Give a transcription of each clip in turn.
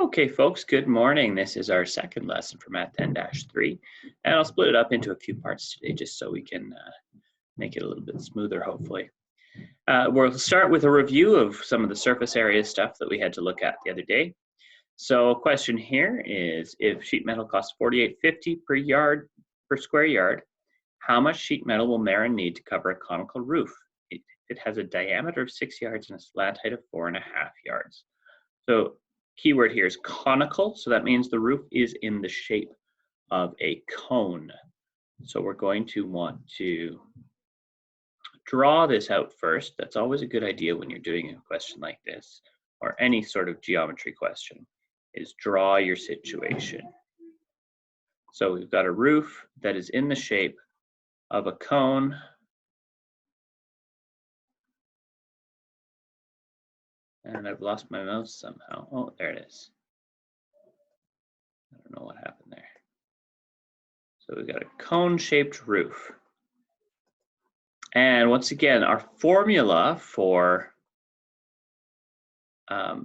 Okay, folks, good morning. This is our second lesson for Math 10-3, and I'll split it up into a few parts today just so we can make it a little bit smoother, hopefully. We'll start with a review of some of the surface area stuff that we had to look at the other day. So a question here is, if sheet metal costs $48.50 per square yard, how much sheet metal will Maren need to cover a conical roof? It has a diameter of 6 yards and a slant height of 4.5 yards. So keyword here is conical, so that means the roof is in the shape of a cone. So we're going to want to draw this out first. That's always a good idea when you're doing a question like this, or any sort of geometry question, is draw your situation. So we've got a roof that is in the shape of a cone. And I've lost my mouse somehow. Oh, there it is. I don't know what happened there. So we've got a cone-shaped roof. And once again, our formula for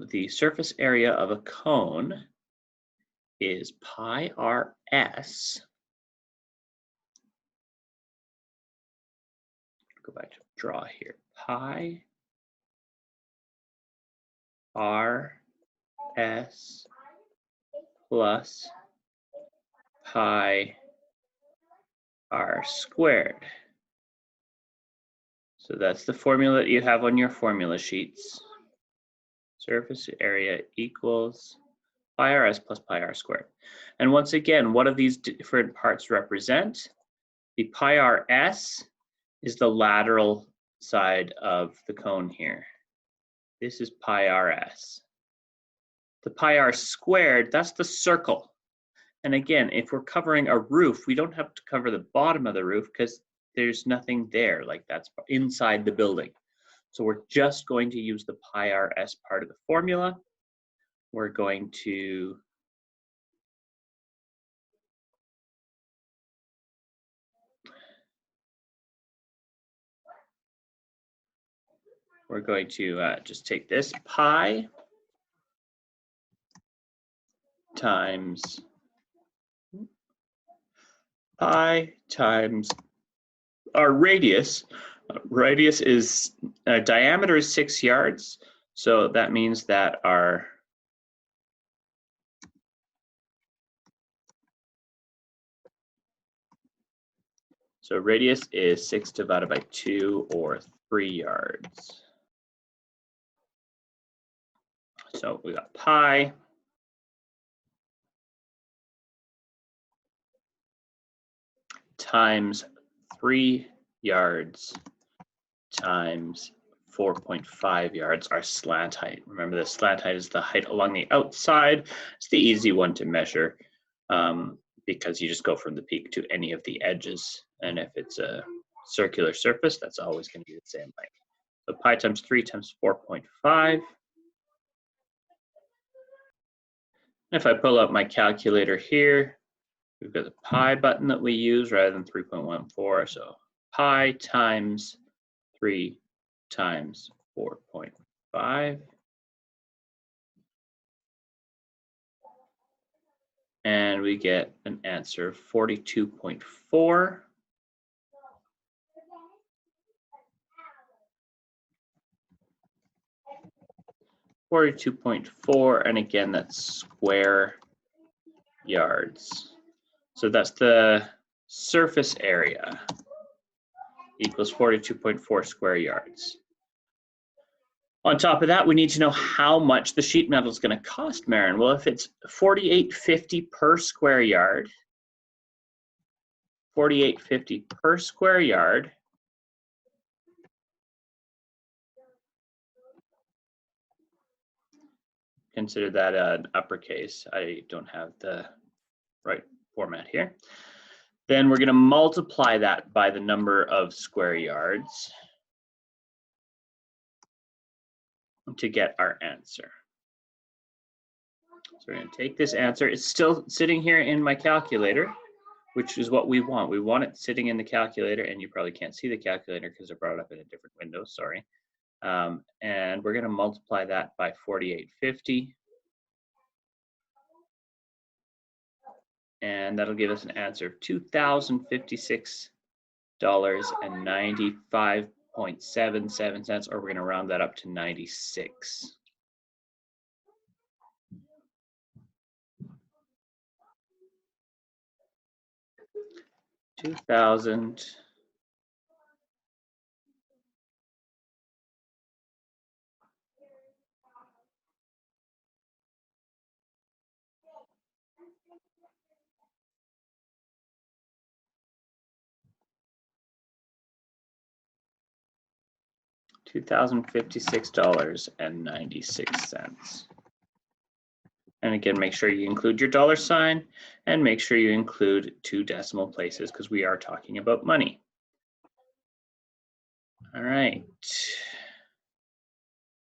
the surface area of a cone is pi rs. Go back to draw here. Pi rs plus pi r squared. So that's the formula that you have on your formula sheets. Surface area equals pi rs plus pi r squared. And once again, what do these different parts represent? The pi rs is the lateral side of the cone here. This is pi rs. The pi r squared, that's the circle. And again, if we're covering a roof, we don't have to cover the bottom of the roof because there's nothing there, like that's inside the building. So we're just going to use the pi rs part of the formula. We're going to just take this pi times our radius. Radius is diameter is 6 yards, so that means that our radius is 6 divided by 2, or 3 yards. So we got pi times 3 yards times 4.5 yards, our slant height. Remember, the slant height is the height along the outside. It's the easy one to measure because you just go from the peak to any of the edges. And if it's a circular surface, that's always going to be the same length. So pi times 3 times 4.5. If I pull out my calculator here, we've got the pi button that we use rather than 3.14. So pi times 3 times 4.5. And we get an answer of 42.4. And again, that's square yards. So that's the surface area equals 42.4 square yards. On top of that, we need to know how much the sheet metal is going to cost, Maren. Well, if it's $48.50 per square yard, $48.50 per square yard, consider that an uppercase. I don't have the right format here. Then we're going to multiply that by the number of square yards to get our answer. So we're going to take this answer. It's still sitting here in my calculator, which is what we want. We want it sitting in the calculator, and you probably can't see the calculator because I brought it up in a different window, sorry. And we're going to multiply that by 48.50. And that'll give us an answer of $2,056.95.77, or we're going to round that up to 96. $2,056. $2,056.96. And again, make sure you include your dollar sign and make sure you include 2 decimal places because we are talking about money. All right.